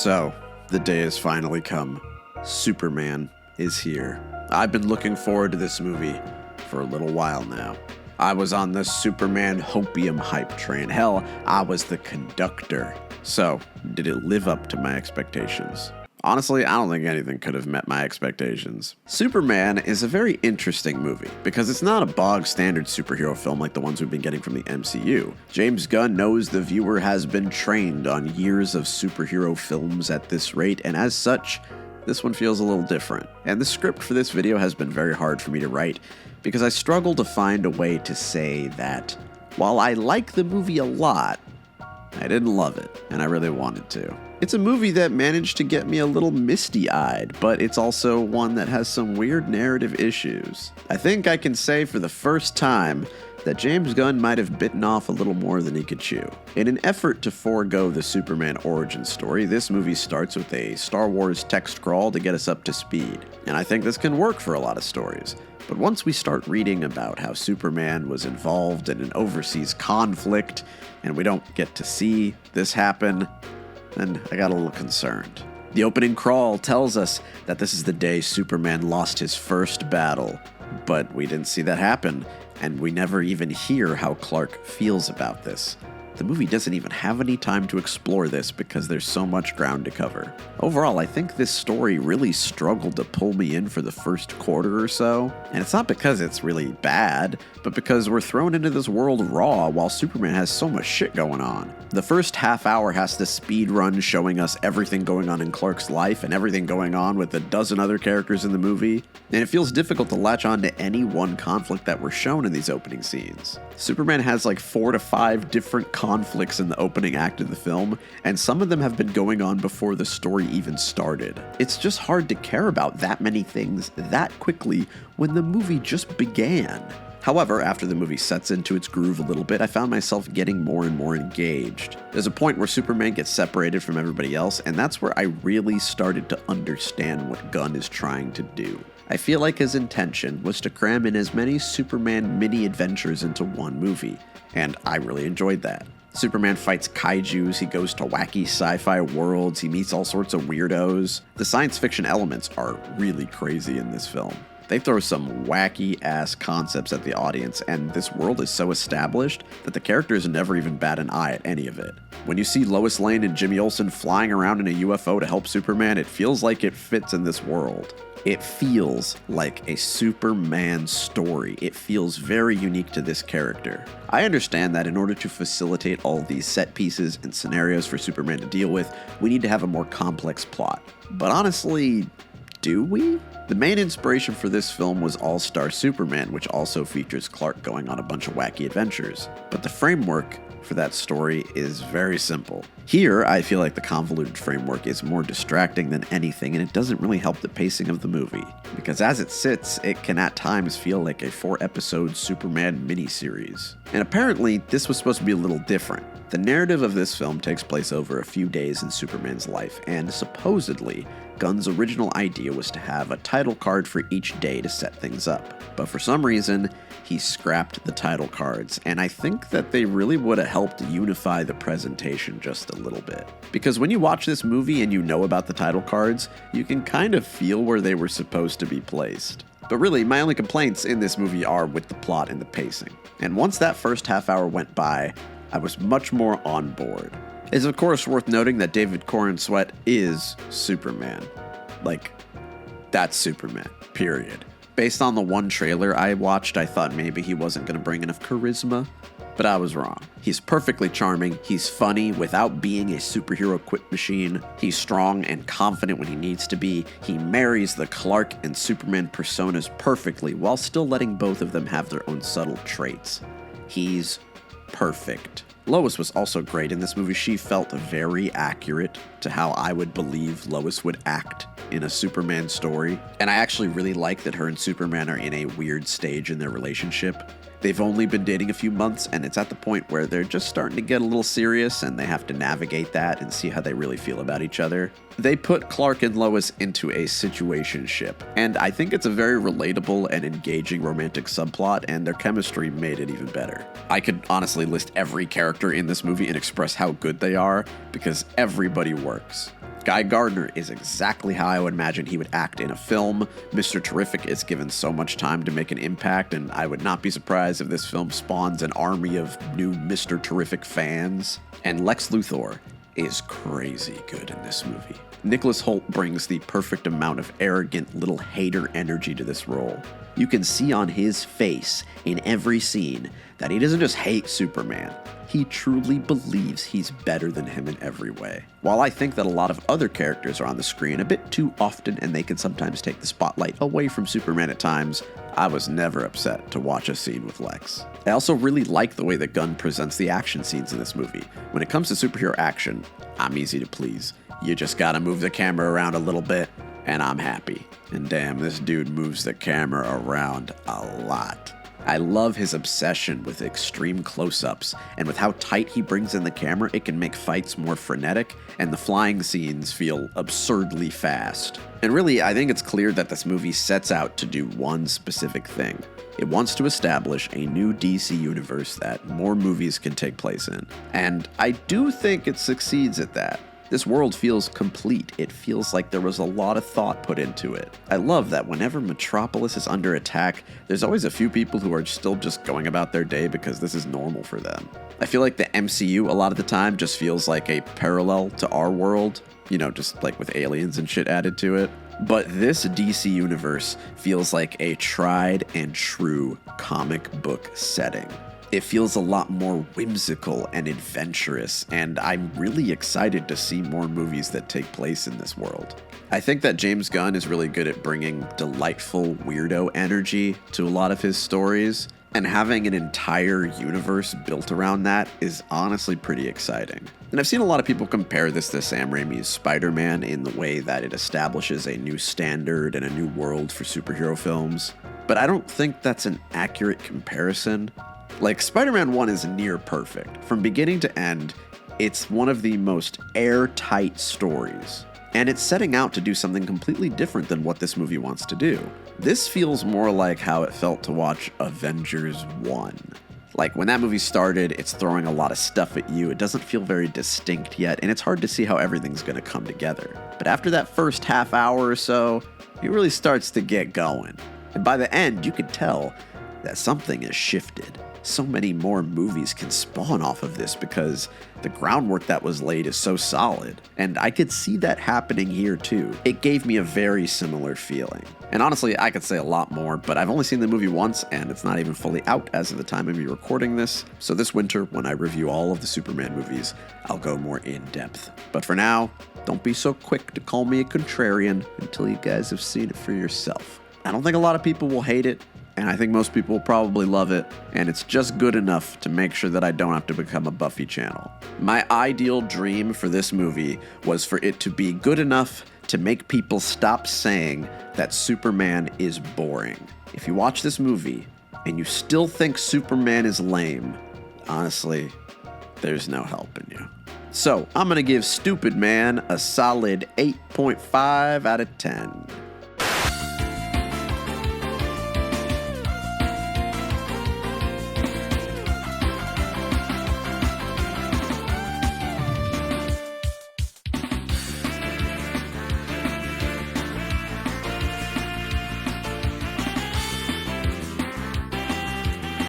So, the day has finally come. Superman is here. I've been looking forward to this movie for a little while now. I was on the Superman hopium hype train. Hell, I was the conductor. So, did it live up to my expectations? Honestly, I don't think anything could have met my expectations. Superman is a very interesting movie because it's not a bog standard superhero film like the ones we've been getting from the MCU. James Gunn knows the viewer has been trained on years of superhero films at this rate, and as such, this one feels a little different. And the script for this video has been very hard for me to write because I struggle to find a way to say that while I like the movie a lot, I didn't love it, and I really wanted to. It's a movie that managed to get me a little misty-eyed, but it's also one that has some weird narrative issues. I think I can say for the first time that James Gunn might have bitten off a little more than he could chew. In an effort to forego the Superman origin story, this movie starts with a Star Wars text crawl to get us up to speed. And I think this can work for a lot of stories. But once we start reading about how Superman was involved in an overseas conflict, and we don't get to see this happen, then I got a little concerned. The opening crawl tells us that this is the day Superman lost his first battle, but we didn't see that happen, and we never even hear how Clark feels about this. The movie doesn't even have any time to explore this because there's so much ground to cover. Overall, I think this story really struggled to pull me in for the first quarter or so, and it's not because it's really bad, but because we're thrown into this world raw while Superman has so much shit going on. The first half hour has to speed run showing us everything going on in Clark's life and everything going on with a dozen other characters in the movie, and it feels difficult to latch on to any one conflict that we're shown in these opening scenes. Superman has like 4 to 5 different conflicts in the opening act of the film, and some of them have been going on before the story even started. It's just hard to care about that many things that quickly when the movie just began. However, after the movie sets into its groove a little bit, I found myself getting more and more engaged. There's a point where Superman gets separated from everybody else, and that's where I really started to understand what Gunn is trying to do. I feel like his intention was to cram in as many Superman mini-adventures into one movie, and I really enjoyed that. Superman fights kaijus, he goes to wacky sci-fi worlds, he meets all sorts of weirdos. The science fiction elements are really crazy in this film. They throw some wacky-ass concepts at the audience, and this world is so established that the characters never even bat an eye at any of it. When you see Lois Lane and Jimmy Olsen flying around in a UFO to help Superman, it feels like it fits in this world. It feels like a Superman story. It feels very unique to this character. I understand that in order to facilitate all these set pieces and scenarios for Superman to deal with, we need to have a more complex plot. But honestly, do we? The main inspiration for this film was All-Star Superman, which also features Clark going on a bunch of wacky adventures. But the framework for that story is very simple. Here, I feel like the convoluted framework is more distracting than anything, and it doesn't really help the pacing of the movie. Because as it sits, it can at times feel like a 4-episode Superman miniseries. And apparently, this was supposed to be a little different. The narrative of this film takes place over a few days in Superman's life, and supposedly, Gunn's original idea was to have a title card for each day to set things up. But for some reason, he scrapped the title cards, and I think that they really would have helped unify the presentation just a little bit. Because when you watch this movie and you know about the title cards, you can kind of feel where they were supposed to be placed. But really, my only complaints in this movie are with the plot and the pacing. And once that first half hour went by, I was much more on board. It's of course worth noting that David Corenswet is Superman. Like, that's Superman, period. Based on the one trailer I watched, I thought maybe he wasn't going to bring enough charisma, but I was wrong. He's perfectly charming, he's funny without being a superhero quip machine, he's strong and confident when he needs to be, he marries the Clark and Superman personas perfectly while still letting both of them have their own subtle traits. He's perfect. Lois was also great in this movie. She felt very accurate to how I would believe Lois would act in a Superman story. And I actually really like that her and Superman are in a weird stage in their relationship. They've only been dating a few months, and it's at the point where they're just starting to get a little serious, and they have to navigate that and see how they really feel about each other. They put Clark and Lois into a situationship, and I think it's a very relatable and engaging romantic subplot, and their chemistry made it even better. I could honestly list every character in this movie and express how good they are, because everybody works. Guy Gardner is exactly how I would imagine he would act in a film. Mr. Terrific is given so much time to make an impact, and I would not be surprised if this film spawns an army of new Mr. Terrific fans. And Lex Luthor is crazy good in this movie. Nicholas Hoult brings the perfect amount of arrogant little hater energy to this role. You can see on his face in every scene that he doesn't just hate Superman. He truly believes he's better than him in every way. While I think that a lot of other characters are on the screen a bit too often and they can sometimes take the spotlight away from Superman at times, I was never upset to watch a scene with Lex. I also really like the way that Gunn presents the action scenes in this movie. When it comes to superhero action, I'm easy to please. You just gotta move the camera around a little bit, and I'm happy. And damn, this dude moves the camera around a lot. I love his obsession with extreme close-ups, and with how tight he brings in the camera, it can make fights more frenetic, and the flying scenes feel absurdly fast. And really, I think it's clear that this movie sets out to do one specific thing. It wants to establish a new DC universe that more movies can take place in. And I do think it succeeds at that. This world feels complete. It feels like there was a lot of thought put into it. I love that whenever Metropolis is under attack, there's always a few people who are still just going about their day because this is normal for them. I feel like the MCU a lot of the time just feels like a parallel to our world, just like with aliens and shit added to it. But this DC universe feels like a tried and true comic book setting. It feels a lot more whimsical and adventurous, and I'm really excited to see more movies that take place in this world. I think that James Gunn is really good at bringing delightful weirdo energy to a lot of his stories, and having an entire universe built around that is honestly pretty exciting. And I've seen a lot of people compare this to Sam Raimi's Spider-Man in the way that it establishes a new standard and a new world for superhero films, but I don't think that's an accurate comparison. Like, Spider-Man 1 is near perfect. From beginning to end, it's one of the most airtight stories. And it's setting out to do something completely different than what this movie wants to do. This feels more like how it felt to watch Avengers 1. Like, when that movie started, it's throwing a lot of stuff at you. It doesn't feel very distinct yet, and it's hard to see how everything's going to come together. But after that first half hour or so, it really starts to get going. And by the end, you can tell that something has shifted. So many more movies can spawn off of this because the groundwork that was laid is so solid. And I could see that happening here too. It gave me a very similar feeling. And honestly, I could say a lot more, but I've only seen the movie once and it's not even fully out as of the time of me recording this. So this winter, when I review all of the Superman movies, I'll go more in depth. But for now, don't be so quick to call me a contrarian until you guys have seen it for yourself. I don't think a lot of people will hate it. And I think most people will probably love it, and it's just good enough to make sure that I don't have to become a Buffy channel. My ideal dream for this movie was for it to be good enough to make people stop saying that Superman is boring. If you watch this movie and you still think Superman is lame, honestly, there's no helping you. So I'm gonna give Stupid Man a solid 8.5 out of 10.